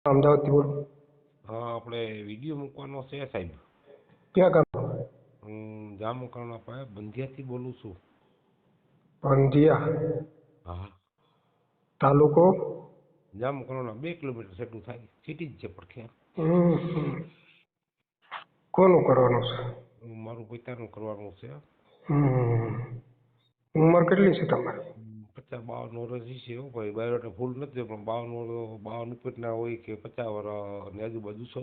અમદાવાદથી બોલો. હા, આપણે વિડીયો મૂકવાનો છે સાહેબ. ક્યાં ગામ? હું જામકરણા પાસે બંધિયાથી બોલું છું. બંધિયા હા, તાલુકો? જામકરણા 2 કિલોમીટર જેટલું થાય, સિટી જ છે પડખે. હમ. કોનું કરવાનું છે? મારું પોતાનું કરવાનું છે. ઉંમર કેટલી છે તમારી? 50-52 વર્ષ છે. હો ભાઈ, બાયોડેટા ફૂલ નથી પણ 52 ઉપરના હોય કે 50 વર્ષની આજુબાજુ છો.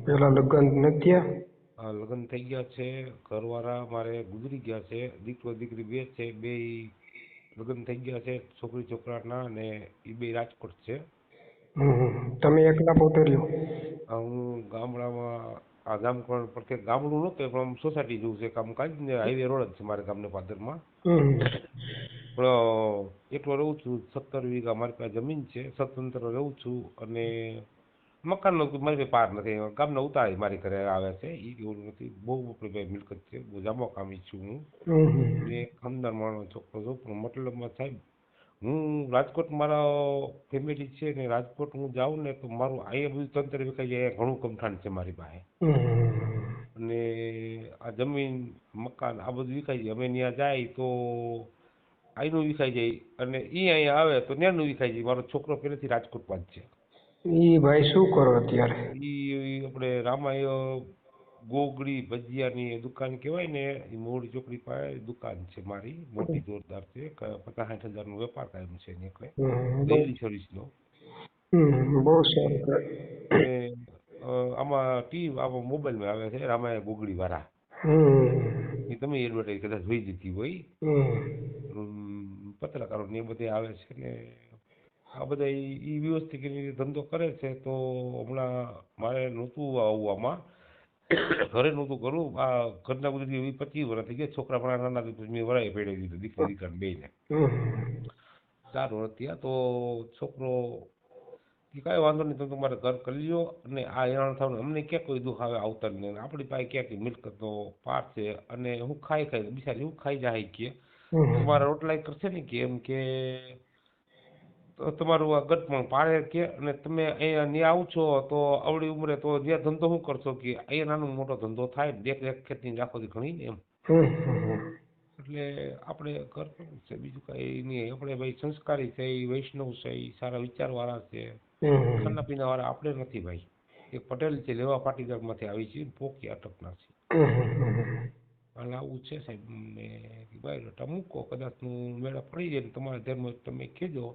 પેલા લગ્ન નથી થયા? લગ્ન થઈ ગયા છે. ઘરવાળા મારે ગુજરી ગયા છે. દીકરો દીકરી બે છે. બે લગ્ન થઈ ગયા છે છોકરી છોકરાના, ને એ બે રાજકોટ છે. તમે એકલા પોતે રહ્યો? હું ગામડામાં આ જામકરણ પડખે ગામડું નહોતું પણ આમ સોસાયટી જેવું છે કામકાજ ને હાઈવે રોડ જ છે મારે ગામને પાદરમાં. પણ એકલો રહું છું. 17 વીઘા મારી પાસે જમીન છે. સ્વતંત્ર રહું છું અને મકાનનો મારી પાસે પાર નથી. ગામના ઉતારી મારી ઘરે આવે છે. એ એવું નથી, બહુ આપણી પાસે મિલકત છે. બહુ જામો કામી છું હું. ને ખાનદાન માણસનો છોકરો છું. પણ મતલબમાં સાહેબ, હું રાજકોટ મારા ફેમિલી છે ને રાજકોટ હું જાઉં ને તો મારું અહીંયા બધું તંત્ર વિખાઈ જાય. ઘણું કમઠાણ છે મારી પાસે. અને આ જમીન મકાન આ બધું વિખાઈ જાય. અમે ત્યાં જાય તો અહીંનું વિખાઈ જાય અને એ અહીંયા આવે તો ત્યાંનું વિખાઈ જાય. મારો છોકરો પહેલેથી રાજકોટમાં જ છે. ઈ ભાઈ શું કરો અત્યારે? એ આપણે રામાય ગોગડી ભજીયાની દુકાન કહેવાય ને, એ મોડી ચોકડી પાસે દુકાન છે મારી, મોટી જોરદાર છે. 50-60 હજારનો વેપાર કાયમ છે ને એટલે ડેલી સર્વિસનો. બહુ સારું. ને આમાં આમાં મોબાઈલમાં આવે છે રામાય ગોગડી વાળા. એ તમે એડવર્ટાઈઝ કદાચ જોઈ દીધી હોય. પત્રકારો ને એ બધે આવે છે ને આ બધા એ વ્યવસ્થિત રીતે ધંધો કરે છે. તો હમણાં મારે નહોતું આવવું આમાં, ઘરે નહોતું કરવું. આ ઘરના બધી 25 વર્ષ થઈ ગયા. છોકરા પણ નાના મેં વરાય પેડાવી દીધું, દીકરી દીકરાને બેને 4 વર્ષ થયા. તો છોકરો કે કાંઈ વાંધો નહીં, તમે તમારે ઘર કરી લ્યો અને આ હેરાન થવાનું અમને ક્યાં કોઈ દુઃખ આવે આવતા જ નહીં. આપણી પાસે ક્યાંક મિલકતનો પાર છે અને હું ખાઈ બિચારી હું ખાઈ જાય કે તમારા રોટલા કરશે ને કે એમ કે તમારું આ ગટ પણ પાડે કે, અને તમે અહીંયા ત્યાં આવો છો તો અવળી ઉંમરે તો જ્યાં ધંધો શું કરશો કે અહીંયા નાનો મોટો ધંધો થાય, દેખ ખેતીની રાખોથી ઘણી ને એમ. એટલે આપણે ઘર કરવું છે, બીજું કાંઈ નહીં. આપણે ભાઈ સંસ્કારી છે, એ વૈષ્ણવ છે, એ સારા વિચારવાળા છે, ખાના પીનાવાળા આપણે નથી ભાઈ. એક પટેલ છે, લેવા પાટીદારમાંથી આવી છે, પોકી અટકના છે. હાલ આવું છે સાહેબ. ને બાયોડેટા મૂકો, કદાચ મેળા પડી જાય ને તમારા ધર્મ તમે કહેજો.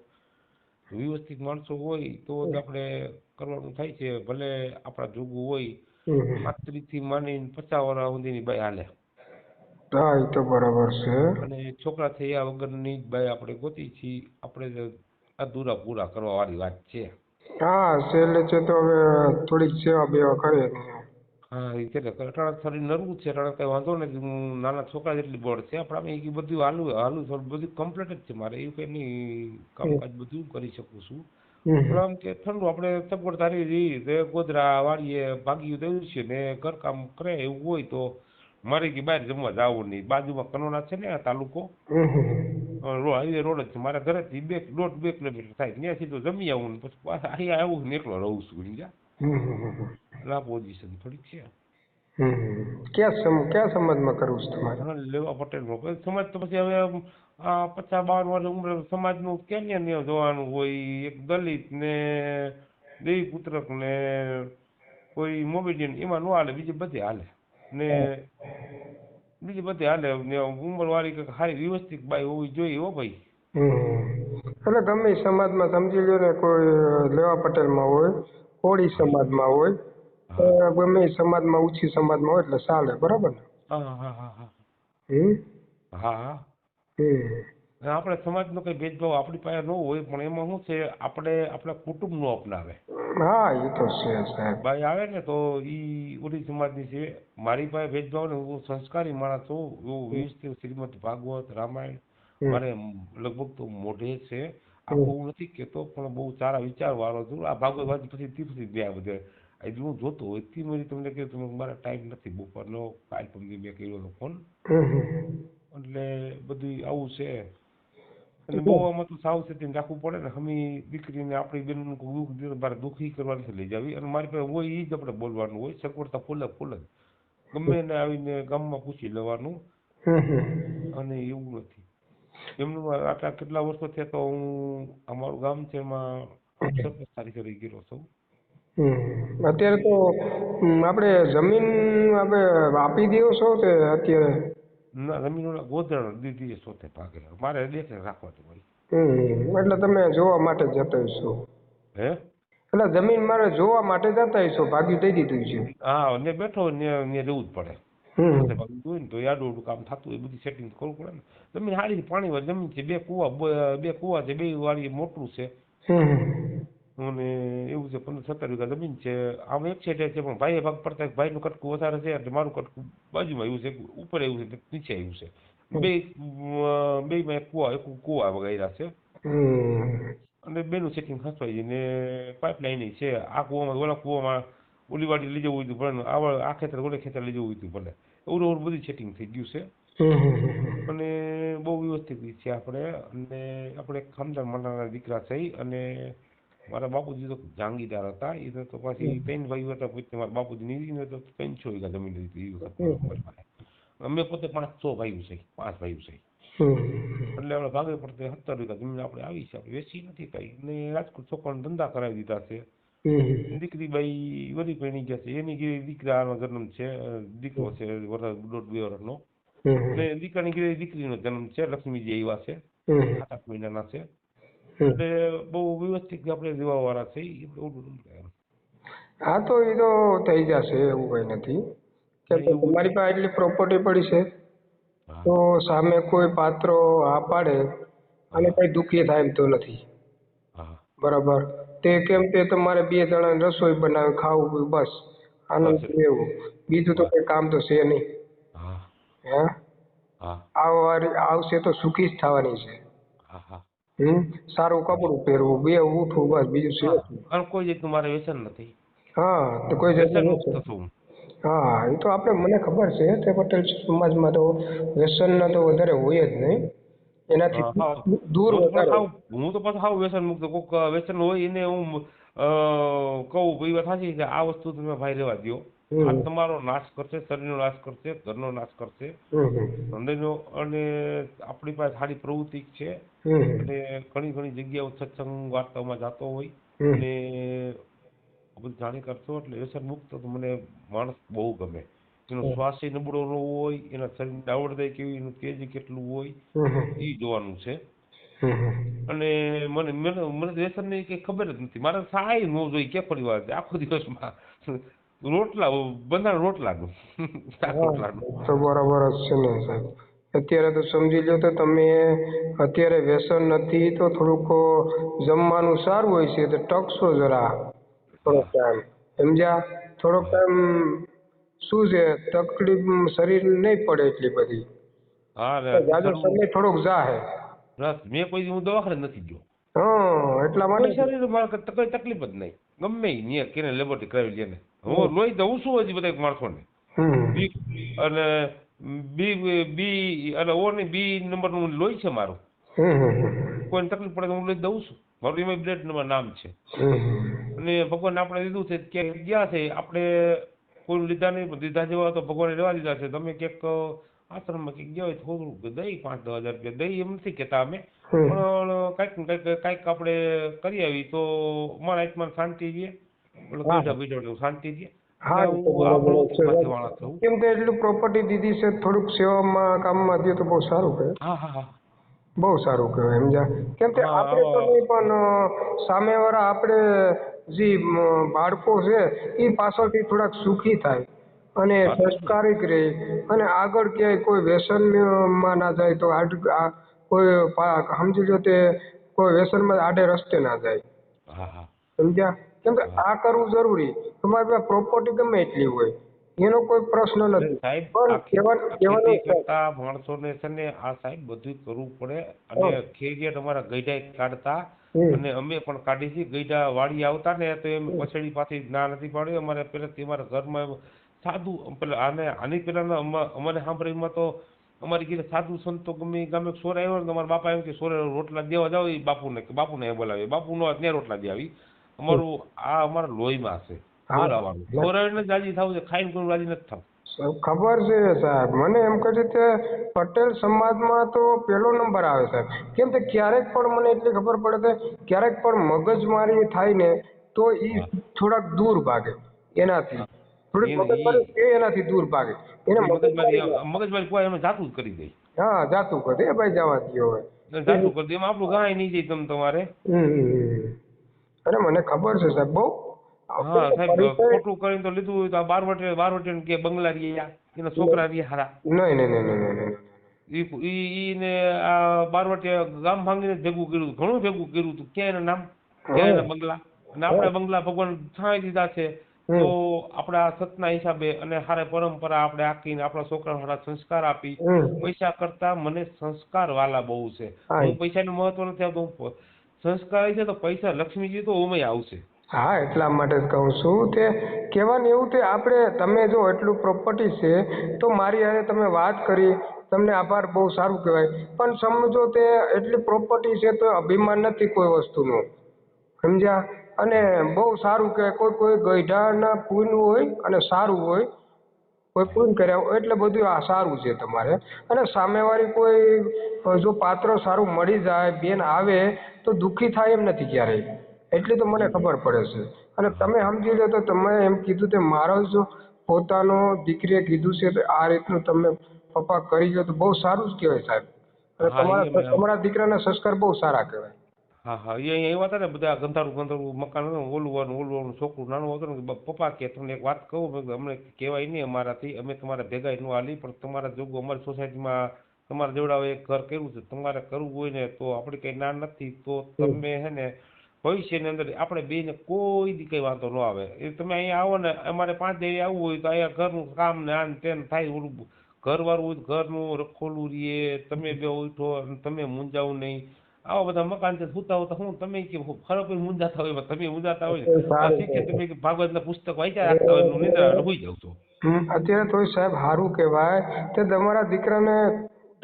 વ્યવસ્થિત માણસો હોય તો જ આપણે કરવાનું થાય છે. ભલે આપણા જોગું હોય 35 થી માંડીને 50 વર્ષ સુધીની બાઈ હાલે. હા, એ તો બરાબર છે. અને છોકરા થયા વગરની જ બાઈ આપણે ગોતી છીએ. આપણે અધૂરા પૂરા કરવા વાળી વાત છે. હા, છેલ્લે છે તો હવે થોડીક સેવા બેવા કરે. હા, એ છે ને અટાણા થોડી નરવું છે. અટાણા કઈ વાંધો નથી. હું નાના છોકરા જેટલી બોર્ડ છે. આપણે અમે એ બધું હાલું બધું કમ્પ્લીટ જ છે મારે. એવું કંઈ નહીં, કામકાજ બધું કરી શકું છું. પણ આમ કે ઠંડુ આપણે સગવડ સારી રહી, ગોધરા વાળીએ ભાગી દેવું છે ને ઘરકામ કરે એવું હોય તો મારે કે બહાર જમવા જવું નહીં. બાજુમાં કનોડા છે ને આ તાલુકો, હાઈવે રોડ જ છે. મારા ઘરેથી 1.5-2 કિલોમીટર થાય. ત્યાં સીધું જમી આવું ને પછી પાછા અહીંયા આવું ને એકલો રહું છું. સમજ્યા? આ પોઝિશન થોડીક છે. ક્યાં સમાજમાં કરવું છે તમારે? હા, લેવા પટેલનો સમાજ તો પછી હવે આ 50-52 વર્ષ ઉંમરે સમાજનું ક્યાં જોવાનું હોય. એક દલિત ને દેવી પુત્રક ને કોઈ મોમેડિયન એમાં ન હાલે, બીજે બધે હાલે ને બીજી બધી હાલે. ઉંમરવાળી કંઈક સારી વ્યવસ્થિત બાઈ હોવી જોઈએ હો ભાઈ. એટલે ગમે સમાજમાં સમજી લો ને, કોઈ લેવા પટેલમાં હોય, કોળી સમાજમાં હોય, ગમે સમાજમાં ઊંચી સમાજમાં હોય એટલે ચાલે. બરાબર ને? હા હા હા હા હા હા. આપણે સમાજનો કઈ ભેદભાવ આપણી પાસે ન હોય, પણ એમાં શું છે આપણે આપણા કુટુંબ નો અપનાવે. હા, એ તો છે સાહેબ. બાઈ આવે ને તો ઈ ઓલી સમાજની છે. મારી પાસે ભેદભાવ ને, હું સંસ્કારી માણસ છું. હું વ્યવસ્થિત શ્રીમદ ભાગવત રામાયણ મારે લગભગ તો મોઢે છે. આખું હું નથી કેતો પણ બહુ સારા વિચાર વાળો છું. આ ભાગવત વાંચી પછી ગયા બધે એટલે હું જોતો હોય તે મેં તમને કહ્યું તમે મારા ટાઈમ નથી બપોરનો. કાલ પછી મેં કર્યો હતો ફોન. એટલે બધું આવું છે. અને બહુ આમાં તો સાવચેતી રાખવું પડે ને. હમી દીકરીને આપણી બેનનું કોઈ દુઃખ દીધું મારે દુઃખી કરવા નથી લઈ જાવી, અને મારી પાસે હોય એ જ આપણે બોલવાનું હોય. સગવડતા ફૂલ જ ગમે એને આવીને ગામમાં પૂછી લેવાનું, અને એવું નથી. એમનું આટલા કેટલા વર્ષો થયા તો હું અમારું ગામ છે એમાં સરપંચ તરીકે રહી ગયેલો છું. અત્યારે તો આપણે જમીન આપણે આપી દો છો કે અત્યારે? ના, જમીન ઓલા ગોધણ દીધી છે ચોથે ભાગે, મારે દેખરેખ રાખવાની હોય. એટલે તમે જોવા માટે જતા હશો? હે? એટલે જમીન મારે જોવા માટે જતા હશો, ભાગ્યું દઈ દીધું છે? હા, ને બેઠો ને રહેવું જ પડે. ચોથે ભાગે જોયું ને તો યાડું કામ થતું હોય, બધી સેટિંગ કરવું પડે ને. જમીન સારી પાણી વાળી જમીન છે, બે કુવા છે, બે વાળી મોટું છે. અને એવું છે 15-17 વીઘા જમીન છે. આમ એક સાઈડ છે પણ ભાઈએ ભાગ પડતા ભાઈનું કટકું વધારે છે એટલે મારું કટકું બાજુમાં એવું છે, ઉપર એવું છે નીચે એવું છે. બેમાં એક કુવા વગાડ્યા છે, અને બેનું સેટિંગ ખસવાય છે ને પાઇપલાઇન છે. આ કુવામાં ઓલા કુવામાં ઓલી વાડી લઈ જવું હોય તો ભલે, આ ખેતર ઓલે ખેતર લઈ જવું હોય તો ભલે, એવું બધું સેટિંગ થઈ ગયું છે. અને બહુ વ્યવસ્થિત છે આપણે. અને આપણે ખાનદાન માનવાના દીકરા થઈ. અને મારા બાપુજી તો જાંગીદાર હતા. એ તો પાછી 3 ભાઈઓ હતા, પછી મારા બાપુજીની તો 300 વીઘા જમીન હતી એ વખત. અમે પોતે 500 ભાઈઓ છે, 5 ભાઈઓ છે. એટલે આપણે ભાગે પડતે 17 વીઘા જમીન આપણે આવી છે, આપણે વેચી નથી કઈ. ને રાજકોટ છોકરાને ધંધા કરાવી દીધા છે. દીકરી બાઈ વરી પરણી ગયા છે, એની દીકરાનો જન્મ છે, દીકરો છે 1.5-2 વર્ષનો. ને દીકરાની દીકરીનો જન્મ છે, લક્ષ્મીજી આવ્યા છે, 7-8 મહિનાના છે. એટલે બહુ વ્યવસ્થિત આપણે રહેવા વાળા છે. હા, તો એ તો થઈ જશે, એવું કઈ નથી. કેમ કે તમારી પાસે એટલી પ્રોપર્ટી પડી છે, તો સામે કોઈ પાત્રો હા પાડે અને કઈ દુઃખી થાય એમ તો નથી. બરાબર. તે કેમ કે તમારે 2 જણાને રસોઈ બનાવી, ખાવું પીવું, બસ આનંદ લેવું, બીજું તો કઈ કામ તો છે નહીં. હે? આવશે તો સુખી જ થવાની છે. સારું કપડું પહેરવું, બે ઉઠવું, બસ બીજું છે. કોઈ જાતનું મારે વ્યસન નથી. હા, તો કોઈ જાતનું. હા, એ તો આપણે મને ખબર છે તે પટેલ સમાજમાં તો વ્યસનના તો વધારે હોય જ નહીં. એનાથી દૂર વધારે. હું તો પાછું હાવ વ્યસન મુક્ત. કોઈક વ્યસન હોય એને હું કહું ભાઈ વાત સાચી છે, આ વસ્તુ તમે ભાઈ રહેવા દો. આ તમારો નાશ કરશે, શરીરનો નાશ કરશે, ઘરનો નાશ કરશે, હૃદયનો. અને આપણી પાસે સારી પ્રવૃત્તિ છે, અને ઘણી જગ્યાઓ સત્સંગ વાર્તાઓમાં જતો હોય, અને બધું જાણી કરતો. એટલે વ્યસન મુક્ત તો મને માણસ બહુ ગમે. એનો શ્વાસ નબળો ન હોય, એના શરીરની આવડતાઈ કેવી, એનું તેજ કેટલું હોય એ જોવાનું છે. અને મને વ્યસનની કઈ ખબર જ નથી. મારે સહાય ન જોઈ કે ફરી વાર આખો દિવસમાં રોટલા બંધારણ રોટલાનું. તો બરાબર જ છે ને સાહેબ. અત્યારે તો સમજી લો તો તમે અત્યારે વ્યસન નથી તો થોડુંક જમવાનું સારું હોય છે તો ટકશો જરા થોડોક ટાઈમ, સમજ્યા? થોડોક ટાઈમ શું છે, તકલીફ શરીર નહીં પડે એટલી બધી. જાજો સમય થોડોક જાહે. મેં કોઈ હું દવાખાને નથી ગયો. એટલા માટે શરીરમાં કોઈ તકલીફ જ નહીં. ગમે કેને લેબોરેટરી કરાવી લે ને. હું લોહી દઉં છું હજી બધા માણસોને. અને બી અને ઓ ની બી નંબરનું લોહી છે મારું. કોઈને તકલીફ પડે તો હું લોહી દઉં છું. મારું એમાં બ્લડ નંબર નામ છે. અને ભગવાન આપણે દીધું છે કે ગયા છે, આપણે કોઈ લીધા નહીં, લીધા જેવા તો ભગવાને લેવા દીધા છે. તમે ક્યાંક આશ્રમમાં ક્યાંક ગયા હોય થોડું દઈ 5-10 હજાર રૂપિયા દઈ, એમ નથી કેતા અમે, પણ કાંઈક આપણે કરી આવી તો મારા આત્માને શાંતિ રહે, શાંતિ રહે. કેમ કે એટલું પ્રોપર્ટી દીધી છે, થોડુંક સેવામાં કામમાં દે તો બહુ સારું કહેવાય. બહુ સારું કહેવાય, સમજ્યા? કેમ કે આપણે તો નહીં પણ સામેવાળા આપણે જે બાળકો છે એ પાછળથી થોડાક સુખી થાય અને સંસ્કારિક રહે, અને આગળ ક્યાંય કોઈ વ્યસનમાં ના જાય. તો કોઈ સમજી લો તે કોઈ વ્યસનમાં આડે રસ્તે ના જાય, સમજ્યા? કેમ કે આ કરવું જરૂરી. તમારી પાસે પ્રોપર્ટી ગમે એટલી હોય, એનો કોઈ પ્રશ્ન નથી. માણસોને છે ને આ સાહેબ બધું કરવું પડે. અને ખેડિયા તમારા ગઈઢા કાઢતા, અને અમે પણ કાઢી છે. ગઈઢા વાડી આવતા ને તો એમ પછડી પાછી ના નથી પાડી. અમારે પેલાથી અમારા ઘરમાં સાદું આની પેલા અમને સાંભળીમાં તો અમારી ઘરે સાધુ સંતો ગમે ગામે સોરે આવ્યો ને તો મારા બાપા એમ કે સોરે રોટલા દેવા જાવ એ બાપુને એ બોલાવે બાપુ નો ત્યાં રોટલા દે આવી અમારું આ અમારા લોહીમાં છે સોરાવાનું સોરાવીને જ રાજી થવું છે ખાઈને કોઈ રાજી નથી થવું. ખબર છે સાહેબ મને એમ કહે છે કે પટેલ સમાજમાં તો પહેલો નંબર આવે સાહેબ કેમ કે ક્યારેક પણ મને એટલી ખબર પડે છે ક્યારેક પણ મગજમારી થાય ને તો એ થોડાક દૂર ભાગે એનાથી થોડીક મગજમારી એનાથી દૂર ભાગે એને મગજમારી કોઈ એમ જાતું જ કરી દે. હા જાતું કરી દે ભાઈ જવા દો હવે જાતું કરી દે એમાં આપણું ગાય નહીં જાય તમારે. અરે મને ખબર છે સાહેબ બહુ. હા સાહેબ ખોટું કરીને તો લીધું હોય તો આ બારવટે કે બંગલા રહ્યા એના છોકરા રહ્યા હારા. નહીં. ઈને આ બારવટે ગામ ભાંગીને ભેગું કર્યું ઘણું ભેગું કર્યું હતું ક્યાં એના નામ ક્યાં એના બંગલા અને આપણા બંગલા ભગવાન છાંય દીધા છે તો આપણા સતના હિસાબે અને હારે પરંપરા આપણે આખીને આપણા છોકરા હારા સંસ્કાર આપી પૈસા કરતા મને સંસ્કાર વાલા બહુ છે. હું પૈસાનું મહત્વ નથી આવતું સંસ્કાર છે તો પૈસા લક્ષ્મીજી તો ઓમે આવશે. હા એટલા માટે જ કહું છું તે કહેવાનું એવું તે આપણે તમે જો એટલું પ્રોપર્ટી છે તો મારી હારે તમે વાત કરી તમને આભાર બહુ સારું કહેવાય પણ સમજો તે એટલી પ્રોપર્ટી છે તો અભિમાન નથી કોઈ વસ્તુનું સમજ્યા અને બહુ સારું કે કોઈ ગઈઢાના પૂનનું હોય અને સારું હોય કોઈ પૂન કર્યા હોય એટલે બધું આ સારું છે તમારે અને સામેવાળી કોઈ જો પાત્ર સારું મળી જાય બેન આવે તો દુઃખી થાય એમ નથી ક્યારેય એટલી તો મને ખબર પડે છે અને તમે સમજી લો તો તમે એમ કીધું તે મારો જો પોતાનો દીકરીએ કીધું છે તો આ રીતનું તમે પપ્પા કરી ગયો તો બહુ સારું જ કહેવાય સાહેબ અને તમારા દીકરાના સંસ્કાર બહુ સારા કહેવાય. હા હા એ અહીંયા એવા હતા ને બધા ગંધારું મકાન ઓલું છોકરું નાનું હતું ને પપ્પા કે તમને એક વાત કહું અમને કહેવાય નહીં અમારાથી અમે તમારા ભેગા ન હાલી પણ તમારા જોગું અમારી સોસાયટીમાં તમારા જેવડા એક ઘર કર્યું છે તમારે કરવું હોય ને તો આપણે કંઈ ના નથી તો તમે હે ને ભવિષ્યની અંદર આપણે બેને કોઈ દી કઈ વાંધો ન આવે એ તમે અહીંયા આવો ને અમારે 5 દિવસ આવવું હોય તો અહીંયા ઘરનું કામ ને આન તેન થાય ઓલું ઘરવાળું હોય ઘરનું રખોલું રહીએ તમે બે ઉઠો તમે મૂંઝાવ નહીં આવા બધા મકાન છે સુતા હોતા હું તમે કે ફરક મૂંઝાતા હોય તમે મૂંઝાતા હોય કે તમે ભાગવતના પુસ્તક વાંચ્યા રાખતા હોય નિંદ્રા હોઈ જાવ છો. અત્યારે તો સાહેબ સારું કહેવાય તે તમારા દીકરાને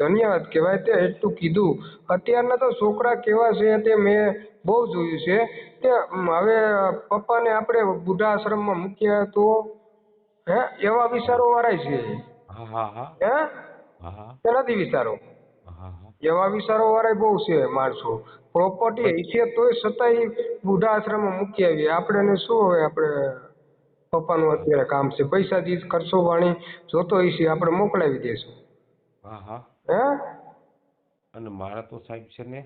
ધન્યવાદ કહેવાય તે એટલું કીધું અત્યારના તો છોકરા કેવા છે તે મેં બહુ જોયું છે તે હવે પપ્પાને આપણે બુઢા આશ્રમમાં મૂક્યા તો હે એવા વિચારો વાળા છે હે નથી વિચારો એવા વિચારો વાળા બહુ છે માણસો પ્રોપર્ટી છે તોય છતાંય બુઢા આશ્રમમાં મૂકી આવીએ આપણે શું હવે આપણે પપ્પાનું અત્યારે કામ છે પૈસા દી ખર્ચો વાણી જોતો હશે આપણે મોકલાવી દઈશું. હે અને મારા તો સાહેબ છે ને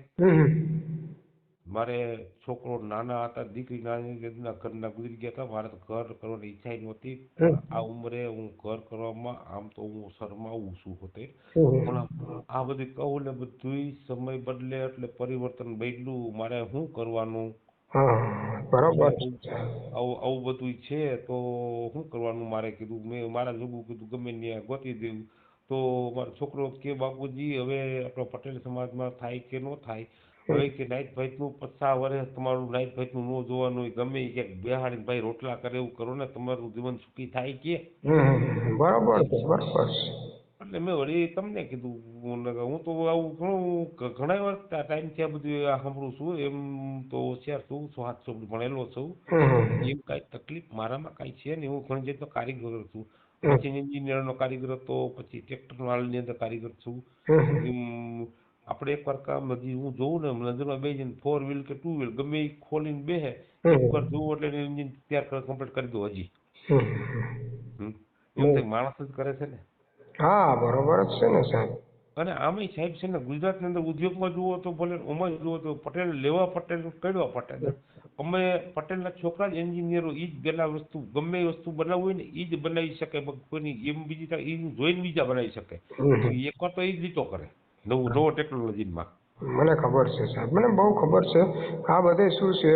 મારે છોકરો નાના હતા દીકરી નાની ઘરના ગુજરી ગયા હતા મારે તો ઘર કરવાની ઈચ્છા નહોતી આ ઉંમરે હું ઘર કરવામાં આમ તો હું શરમાવું છું હોતે પણ આ બધું કહું ને બધું સમય બદલે એટલે પરિવર્તન બદલું મારે શું કરવાનું બરાબર આવું બધું છે તો શું કરવાનું મારે કીધું મેં મારા જોગું કીધું ગમે ત્યાં ગોતી દેવું તો મારો છોકરો કે બાપુજી હવે આપણો પટેલ સમાજમાં થાય કે ન થાય હવે કે નાઈટ ભાઈનું 50 વર્ષ તમારું નાઈટ ભાઈનું ન જોવાનું ગમે ક્યાંક બેહાડીને ભાઈ રોટલા કરે એવું કરો ને તમારું જીવન સુખી થાય કે બરાબર એટલે મેં વળી તમને કીધું હું તો આવું ઘણા વર્ષ ટાઈમથી આ બધું સાંભળું છું એમ તો હોશિયાર છું 700 ભણેલો છું એમ કાંઈ તકલીફ મારામાં કાંઈ છે ને હું ઘણી જગ્યાએ કારીગર છું પછી એન્જિનિયરનો કારીગર હતો પછી ટ્રેક્ટર હાલની અંદર કારીગર છું આપણે એકવાર કામ હજી હું જોઉં ને નજરમાં બે જઈને 4 વ્હીલ કે 2 વ્હીલ ગમે એ ખોલીને બેસે એકવાર જોવું એટલે એન્જિન તૈયાર કમ્પ્લીટ કરી દો હજી એવું માણસ જ કરે છે ને. હા બરોબર જ છે ને સાહેબ. અને આમે સાહેબ છે ને ગુજરાતની અંદર ઉદ્યોગમાં જુઓ તો ભલે ઓમાં જુઓ તો પટેલ લેવા પટેલ કડવા પટેલ અમે પટેલના છોકરા જ એન્જિનિયરો એ જ પેલા વસ્તુ ગમે એ વસ્તુ બનાવવું હોય ને એ જ બનાવી શકે કોઈની એમ બીજી એ જોઈને બીજા બનાવી શકે તો એકવાર તો એ જ રીતો કરે નવો ટેકનોલોજીમાં. મને ખબર છે સાહેબ મને બહુ ખબર છે આ બધે શું છે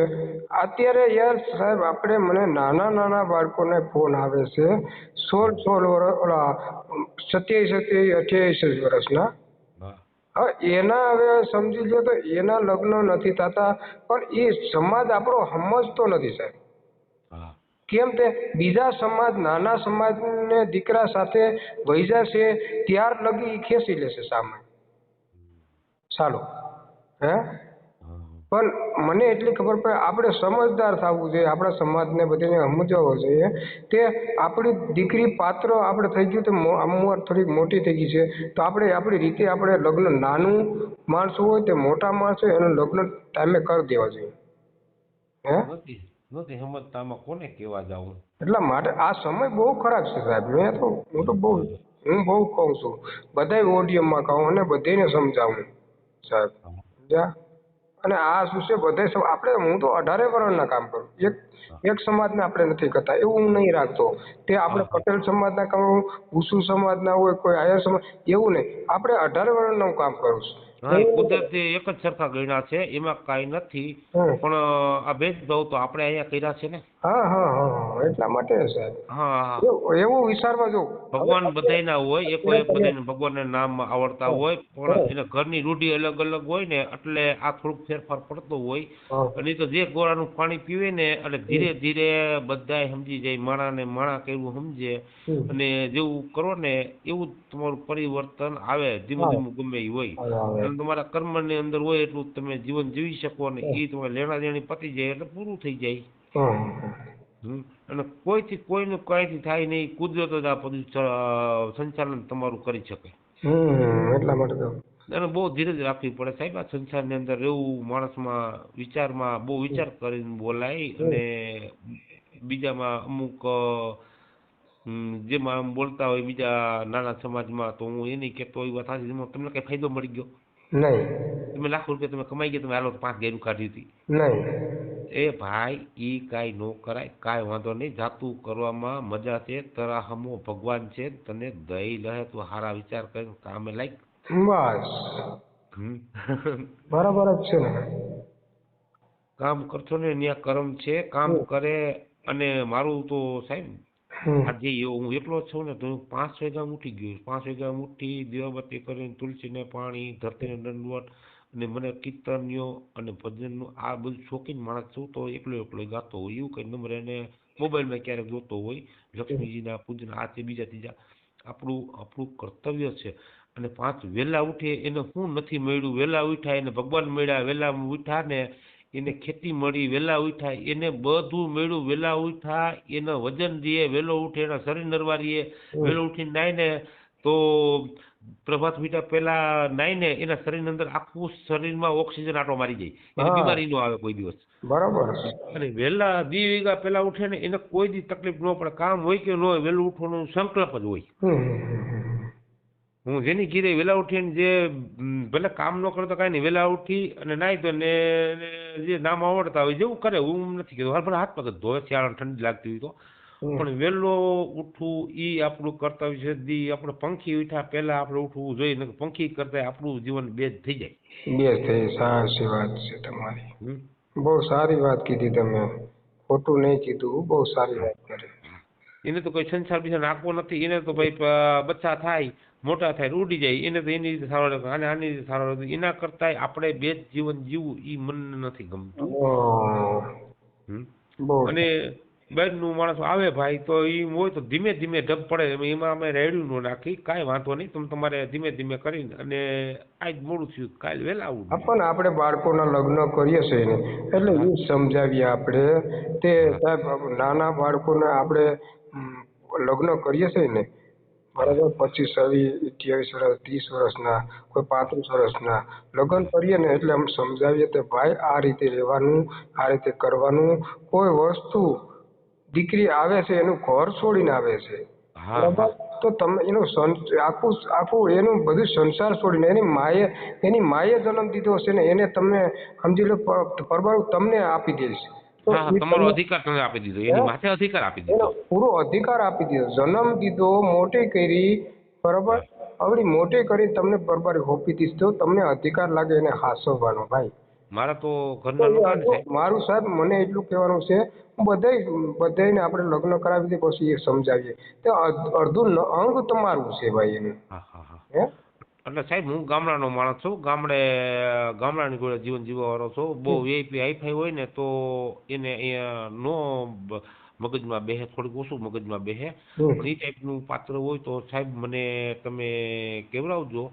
અત્યારે યાર સાહેબ આપણે મને નાના બાળકોને ફોન આવે છે 16 વર્ષ ઓલા 27 28 વર્ષના હવે એના હવે સમજી લો તો એના લગ્ન નથી થતા પણ એ સમાજ આપણો સમજતો નથી સાહેબ. કેમ તે બીજા સમાજ નાના સમાજને દીકરા સાથે વહી જશે ત્યાર લગી ઈ ખેંચી લેશે સામે ચાલો હે પણ મને એટલી ખબર પડે આપણે સમજદાર થવું જોઈએ આપણા સમાજને બધાને સમજાવવો જોઈએ કે આપણી દીકરી પાત્ર આપણે થઈ ગયું તો ઉંમર થોડીક મોટી થઈ ગઈ છે તો આપણે આપણી રીતે આપણે લગ્ન નાનું માણસો હોય તે મોટા માણસો હોય એનું લગ્ન ટાઈમે કરી દેવા જોઈએ હે નથી સમજતા આમાં કોને કહેવા જાવું એટલા માટે આ સમય બહુ ખરાબ છે સાહેબ હું તો બહુ કહું છું બધાય ઓડિયમમાં કહું અને બધાને સમજાવું સાહેબ સમજ્યા અને આ શું છે બધે આપણે હું તો 18 વર્ષના કામ કરું એક સમાજને આપણે નથી કરતા એવું હું નહીં રાખતો તે આપણે પટેલ સમાજના કરું ભૂસુ સમાજના હોય કોઈ આયર સમાજ એવું નહીં આપણે 18 વર્ષનું કામ કરું છું કુદરતી એક જ સરખા ગણ્યા છે એમાં કાંઈ નથી પણ આ ભેદભાવ તો આપણે અહીંયા કર્યા છે ને હા એટલા માટે સાહેબ હા એવું વિચારવા જો ભગવાન બધાયના હોય એકો એક બધાને ભગવાનના નામ આવડતા હોય પણ એના ઘરની રૂઢી અલગ અલગ હોય ને એટલે આ થોડુંક ફેરફાર પડતો હોય અને તો જે ગોળાનું પાણી પીવે ને એટલે ધીરે ધીરે બધાય સમજી જાય માણા કેવું સમજે અને જેવું કરો ને એવું તમારું પરિવર્તન આવે ધીમે ધીમે ગમે એ હોય અને તમારા કર્મની અંદર હોય એટલું તમે જીવન જીવી શકો ને એ તમારે લેણા દેણી પતી જાય એટલે પૂરું થઈ જાય અને કોઈથી કોઈનું કઈથી થાય નહીં કુદરત જ આ બધું સંચાલન તમારું કરી શકે એટલા માટે અને બહુ ધીરજ રાખવી પડે સાહેબ આ સંસારની અંદર રહેવું માણસમાં વિચારમાં બહુ વિચાર કરીને બોલાય અને બીજામાં અમુક જેમાં આમ બોલતા હોય બીજા નાના સમાજમાં તો હું એ નહીં કહેતો એ વાત સાચી તમને કઈ ફાયદો મળી ગયો નહીં તમે લાખ રૂપિયા તમે કમાઈ ગયા તમે હાલો 5 ગેરું કાઢી હતી નહીં એ ભાઈ ઈ કાંઈ નો કરાય કાંઈ વાંધો નહીં જાતું કરવામાં મજા છે તરાહમો ભગવાન છે તને દઈ લહે તું સારા વિચાર કરીને કામે લાગ બસ બરાબર જ છે ને કામ કરશો ને ત્યાં કર્મ છે કામ કરે અને મારું તો સાહેબ આજે હું એકલો જ છું ને તો હું 5 વાગ્યા ઉઠી ગયો 5 વાગ્યા ઉઠી દીવાબત્તી કરીને તુલસીને પાણી ધરતીને દંડવત અને મને કીર્તનીઓ અને ભજનનું આ બધું શોખીન માણસ છું તો એકલો ગાતો હોય એવું કંઈ નંબર એને મોબાઈલમાં ક્યારેક જોતો હોય લક્ષ્મીજીના પૂજન આ તે બીજા ત્રીજા આપણું કર્તવ્ય છે અને 5 વહેલા ઉઠે એને શું નથી મળ્યું વહેલા ઉઠ્યા એને ભગવાન મળ્યા વહેલા ઉઠ્યા ને એને ખેતી મળી વહેલા ઉઠ્યા એને બધું મળ્યું વહેલા ઉઠ્યા એને વજન દે વહેલો ઉઠે એના શરીર નરવારીએ વહેલો ઉઠીને નાઈને તો પ્રભાત મીઠા પહેલા નાઈને એના શરીરની અંદર આખું શરીરમાં ઓક્સિજન આટો મારી જાય એને બીમારી નો આવે કોઈ દિવસ બરાબર અને વહેલા 2 વાગ્યા પહેલા ઉઠે ને એને કોઈ દી તકલીફ ન પડે કામ હોય કે ન હોય વહેલું ઉઠવાનું સંકલ્પ જ હોય હું જેની ઘીરે વહેલા ઉઠીને જે ભલે કામ ન કરતો કાંઈ નહીં વહેલા ઉઠી અને નાહી તો ને જે નામ આવડતા હોય જેવું કરે હું નથી કીધું ભલે હાથ પગ ધોવે શિયાળા ઠંડી લાગતી હોય તો પણ વહેલો ઉઠવું એ આપણું કર્તવ્ય છે દી આપણે પંખી ઉઠ્યા પહેલા આપણે ઉઠવું જોઈએ પંખી કરતા આપણું જીવન બેજ થઈ જાય સાચી વાત છે તમારી બહુ સારી વાત કીધી તમે ખોટું નહીં કીધું બહુ સારી વાત કરી એને તો કોઈ સંસાર બીજા નાખવો નથી એને તો ભાઈ બચ્ચા થાય મોટા થાય ઉડી જાય એને તો એની રીતે સારો અને આની રીતે સારો એના કરતા આપણે બે જ જીવન જીવવું એ મને નથી ગમતું અને બહારનું માણસ આવે ભાઈ તો એ હોય તો ધીમે ધીમે ઢબ પડે એમાં અમે રેડ્યું ન નાખી કાંઈ વાંધો નહીં તમે તમારે ધીમે ધીમે કરીને અને આજ મોડું થયું કાલે વહેલા આવું પણ આપણે બાળકોના લગ્ન કરીએ છીએ ને એટલે એ સમજાવીએ આપણે તે સાહેબ નાના બાળકોને આપણે લગ્ન કરીએ છીએ ને બરાબર 25 28 વર્ષ 30 વર્ષના કોઈ 35 વર્ષના લગ્ન કરીએ ને એટલે આમ સમજાવીએ કે ભાઈ આ રીતે રહેવાનું આ રીતે કરવાનું કોઈ વસ્તુ દીકરી આવે છે એનું ઘર છોડીને આવે છે બરાબર તો તમે એનું આખું એનું બધું સંસાર છોડીને એની માએ જન્મ દીધો હશે ને એને તમે સમજી લો પરબારું તમને આપી દઈશ તમારો અધિકાર તમે આપી દીધો એની માથે અધિકાર આપી દીધો પૂરો અધિકાર આપી દીધો જન્મ દીધો મોટી કરી બરાબર આવડી મોટી કરી તમને પરબારી હોપી દીધી તો તમને અધિકાર લાગે એને હાસવવાનો ભાઈ મારા તો ઘરના મારું સાહેબ મને એટલું કહેવાનું છે બધાને આપણે લગ્ન કરાવી દઈએ પછી એ સમજાવીએ તો અડધું અંગ તમારું છે ભાઈ એનું એટલે સાહેબ હું ગામડાનો માણસ છું ગામડાની જોડે જીવન જીવવાવાળો છું બહુ વીઆઈપી હાઈફાઈ હોય ને તો એને અહીંયા નો મગજમાં બેહે, થોડુંક ઓછું મગજમાં બેહે, પણ એ ટાઈપનું પાત્ર હોય તો સાહેબ મને તમે કેવડાવજો.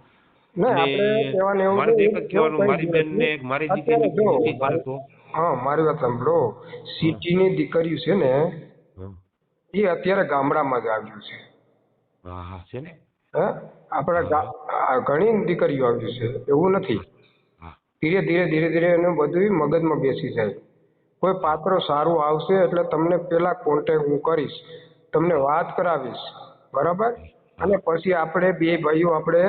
ના અને આપણે કહેવાનું એવું મારે તો એક જ એવું કહેવાનું, કંઈ મારી જ બેનને નથી. મારી અત્યારે દીકરીને જો કોઈ દુઃખી કરે તો. હા મારી વાત સાંભળો, હા સિટીની દીકરીઓ છે ને હા એ અત્યારે ગામડામાં જ આવ્યું છે. હા હા છે ને. હે આપણા હા હા ઘણી દીકરીઓ આવ્યું છે, એવું નથી. હા હા ધીરે ધીરે એનું બધું મગજમાં બેસી જાય. કોઈ હા પાત્ર સારું આવશે એટલે તમને પેલા કોન્ટેક્ટ હું કરીશ, તમને હા વાત કરાવીશ, બરાબર. અને હા પછી આપણે બે ભાઈઓ આપણે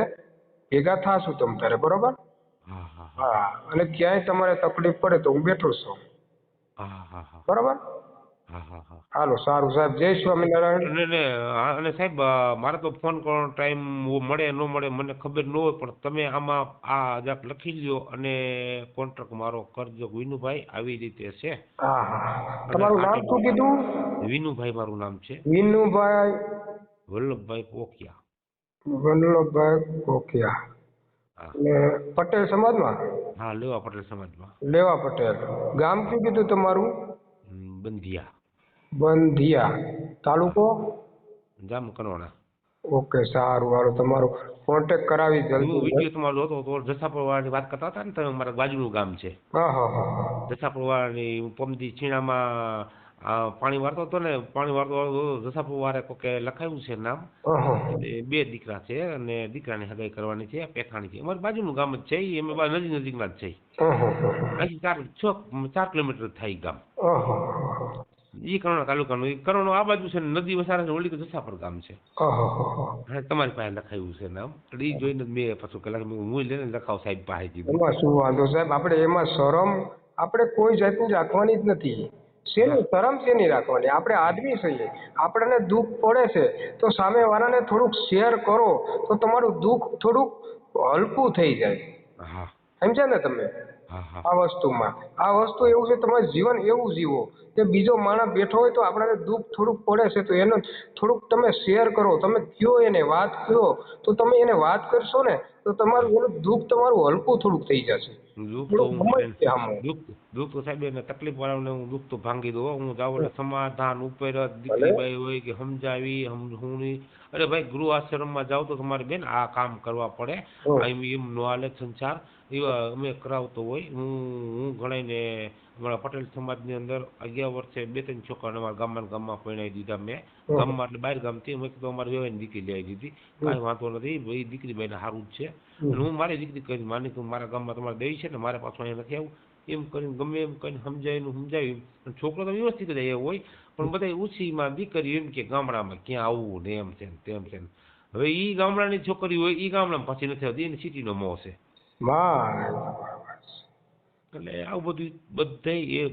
ભેગા થાશું તમ તારે, બરોબર. હા હા હા હા અને ક્યાંય તમારે તકલીફ પડે તો હું બેઠો છું, હા હા હા બરાબર. હા હા હા. હાલો સારું સાહેબ, જય સ્વામિનારાયણ. હા, અને સાહેબ મારે તો ફોન કરવાનો ટાઈમ મળે ન મળે મને ખબર ન હોય, પણ તમે આમાં આ જરાક લખી લ્યો અને કોન્ટ્રાક્ટ મારો કરજો. વિનુભાઈ આવી રીતે છે હા હા, અને તમારું આ નામ શું ટાઈપ કીધું? વિનુભાઈ મારું નામ છે, વિનુભાઈ વલ્લભભાઈ પોખિયા. વલ્લભભાઈ કોકિયા. હા અને પટેલ સમાજમાં? હા, લેવા પટેલ સમાજમાં. લેવા પટેલ. ગામ કયું કીધું તમારું? બંધિયા. બંધિયા. હા, તાલુકો? જામ કનોડા. ઓકે સારું, હાલો તમારો કોન્ટેક્ટ કરાવી હું જલ્દી. વિડીયો તમારો જોતો તો જસાપર વાળાની વાત કરતા હતા ને તમે, મારા બાજુનું ગામ છે હા હા હા જસાપર વાળાની. પમદી છીણામાં પાણી વાળતો હતો ને, પાણી વાળતો જસાપર વાળા કોકે લખાયું છે નામ. હા હા એટલે બે દીકરા છે અને દીકરાની હગાઈ કરવાની છે, પેથાણી છે. અમારી બાજુનું ગામ જ છે, અમે નજીક નજીકના જ છે. હા હા હા અહીંથી 4 કિલોમીટર થાય ગામ. હા હા એ કરોણા તાલુકાનું, એ કરોણો આ બાજુ છે ને, નદી વસારે ઓલી તો જસાપર ગામ છે. હા હા. હા, તમારી પાસે લખાયું છે નામ, એટલે એ જોઈને મેં પાછું કલાક હું લઈને લખાવ સાહેબ પાસે કીધું. એમાં શું વાંધો સાહેબ, આપણે એમાં શરમ આપણે કોઈ જાતની રાખવાની જ નથી. હા શેની શરમ શેની રાખવાની? આપણે આદમી છીએ, આપણને દુઃખ પડે છે તો સામેવાળાને થોડુંક શેર કરો તો તમારું દુઃખ થોડુંક હલકું થઈ જાય. હા સમજ્યા ને તમે? હા હા આ વસ્તુમાં આ વસ્તુ એવું છે, તમારે જીવન એવું જીવો કે બીજો માણસ બેઠો હોય તો આપણને દુઃખ થોડુંક પડે છે તો એને થોડુંક તમે શેર કરો, તમે કયો એને વાત કયો તો તમે એને વાત કરશો ને તો તમારું એનું દુઃખ તમારું હલકું થોડુંક થઈ જશે. દુઃખ તો થોડુંક હું સમજશે આમાં. દુઃખ તો સાહેબ એને તકલીફ વાળાને હું દુઃખ તો ભાંગી દઉં. હું જાઉં એટલે સમાધાન ઉપર જ ભલે દીકરીબાઈ હોય કે સમજાવી હું નહીં. અરે ભાઈ, ગૃહ આશ્રમમાં જાવ તો તમારે બેન આ કામ કરવા પડે, એમ નો હાલે સંસાર. એવા અમે કરાવતો હોય. હું ગણાઈને અમારા પટેલ સમાજની અંદર 11 વર્ષે 2-3 છોકરાને અમારા ગામમાં પરણાવી દીધા મેં. ગામમાં એટલે બહાર ગામથી અમે તો અમારે વ્યવહારની દીકરી લઈ દીધી. કાંઈ વાંધો નથી, ભાઈ દીકરી ભાઈને સારું જ છે. અને હું મારી દીકરી કરી માની તું મારા ગામમાં તમારે દેવી છે ને, મારે પાછું અહીંયા નથી આવું. એમ કરીને ગમે એમ કરીને સમજાવી. છોકરો તો વ્યવસ્થિત જ એ હોય, પણ બધા ઉછીમાં દીકરી એમ કે ગામડામાં ક્યાં આવવું ને એમ છે ને તેમ છે ને. હવે એ ગામડાની છોકરી હોય એ ગામડામાં પાછી નથી આવતી, એને સિટીનો મોહ છે. એટલે આવું બધું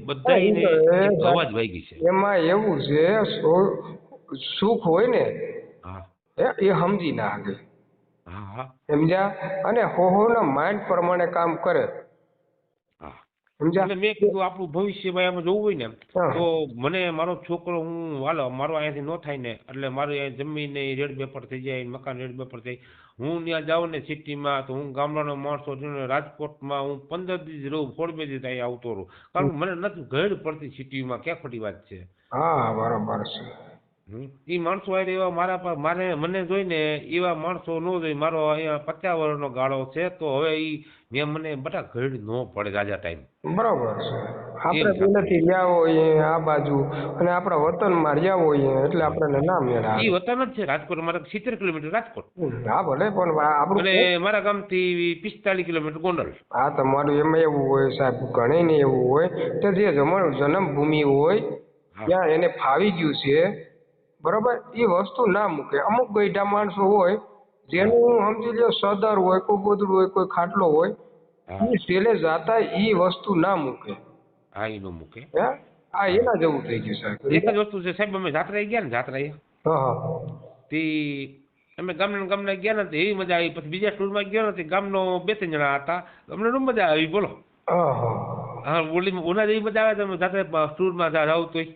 બધાયને એક અવાજ વાગી છે. એમાં એવું છે, સુખ હોય ને હા એ સમજી ના આગળ, હા હા સમજ્યા? અને હોના માઇન્ડ પ્રમાણે કામ કરે, હા. સમજ્યા? એટલે મેં કીધું આપણું ભવિષ્ય ભાઈ આમાં જોવું હોય ને હા તો મને મારો છોકરો હું હાલો મારો અહીંયાથી ન થાય ને, એટલે મારું અહીંયા જમીન ને રેડ બેપર થઈ જાય, મકાન રેડ બેપર થઈ. હું ત્યાં જાઉં ને સિટીમાં તો હું ગામડાનો માણસો છું ને, રાજકોટમાં હું 15 દિવસ રહું, 16 દિવસ અહીંયા આવતો રહું. કારણ કે મને નથી ઘડ પડતી સિટીમાં, ક્યાં ખોટી વાત છે. હા બરોબર છે. એ માણસો આરે એવા મારા પર મને જોઈને એવા માણસો ન જોઈ. મારો અહીંયા 50 વર્ષનો ગાળો છે તો હવે મેં મને બધા ઘડ ન પડે રાજા ટાઈમ. બરોબર છે. એમ આપણે થતું પહેલેથી રહ્યા હોઈએ આ બાજુ અને આપણા વતનમાં રહ્યા હોઈએ એટલે હા, આપણને ના મેળ એ આવે. વતન જ છે રાજકોટ, મારે 70 કિલોમીટર રાજકોટ હા ભલે, પણ આપણું અને મારા ગામથી 45 કિલોમીટર ગોંડલ. હા તમારું એમાં એવું હોય સાહેબ, ઘણી ને એવું હોય કે જે જન્મભૂમિ હોય હા ત્યાં એને ફાવી ગયું છે, બરોબર. એ વસ્તુ ના મૂકે. અમુક ગઈઢા માણસો હોય હા જેનું સમજી લો સદર હોય, કોઈ ગોદડું હોય, કોઈ ખાટલો હોય, હા એ છેલ્લે જાતા એ વસ્તુ ના મૂકે. હા, એ નો મૂકે. હે આ હા, એના જેવું થઈ ગયું સાહેબ. એક જ વસ્તુ છે સાહેબ, અમે જાત્રાએ ગયા ને જાત્રાએ હા હા તે અમે ગામના ગયા નથી એવી મજા આવી. પછી બીજા ટૂરમાં ગયો નથી, ગામનો 2-3 જણા હતા, અમને નો મજા આવી બોલો. હા હા હા, ઓલી ઉના જેવી મજા આવે તમે જાતે ટૂરમાં જાવ તોય.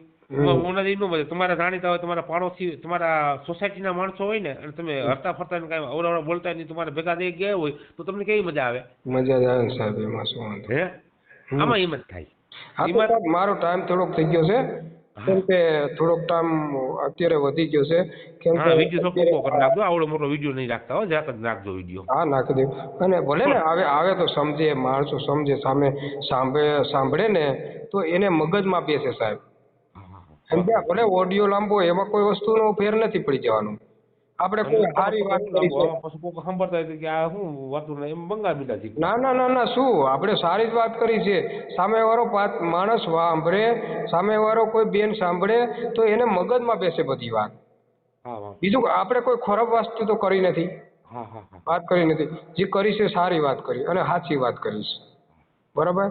ઉના જેવી નો મજા. તમારા જાણીતા હોય, તમારા પાડોશી, તમારા સોસાયટીના માણસો હોય ને, અને તમે હરતા ફરતા ને કાંઈ અવડાવડા બોલતા નહીં, તમારે ભેગા થઈ ગયા હોય તો તમને કેવી મજા આવે. મજા જ આવે સાહેબ, એમાં શું વાંધો. હે આમાં એમ જ થાય. હા તો એમાં સાહેબ મારો ટાઈમ થોડોક થઈ ગયો છે, કેમ કે થોડોક ટાઈમ અત્યારે વધી ગયો છે કેમ કે હા વિડીયો તો ટૂંકો કરી નાખજો, આવડો મોટો વિડીયો નહીં રાખતા હો, જરાક જ નાખજો વિડીયો. હા નાખી દઉં. અને ભલે ને આવે તો સમજે, માણસો સમજે, સામે સાંભળે ને તો એને મગજમાં બેસે સાહેબ. સમજ્યા? ભલે ઓડિયો લાંબો એમાં કોઈ વસ્તુનો ફેર નથી પડી જવાનું. આપણે કોઈ સારી વાત કરી છે. પછી કોઈ સાંભળતા હોય કે આ શું વાતું ને એમ બંગાળ બીજા છે. ના શું આપણે સારી જ વાત કરી છે. સામેવાળો માણસ સાંભળે, સામેવાળો કોઈ બેન સાંભળે તો એને મગજમાં બેસે બધી વાત. બીજું આપણે કોઈ ખરાબ વસ્તુ તો કરી નથી, વાત કરી નથી. જે કરી છે સારી વાત કરી અને સાચી વાત કરી છે. બરાબર.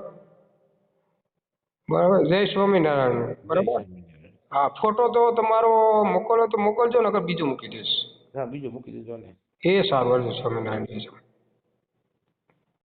જય સ્વામિનારાયણ. બરાબર. હા ફોટો તો તમારો મોકલો તો મોકલજો, નકર બીજું મૂકી દઈશ. હા બીજું મૂકી દેજો ને. એ સારું. સ્વામિનારાયણ.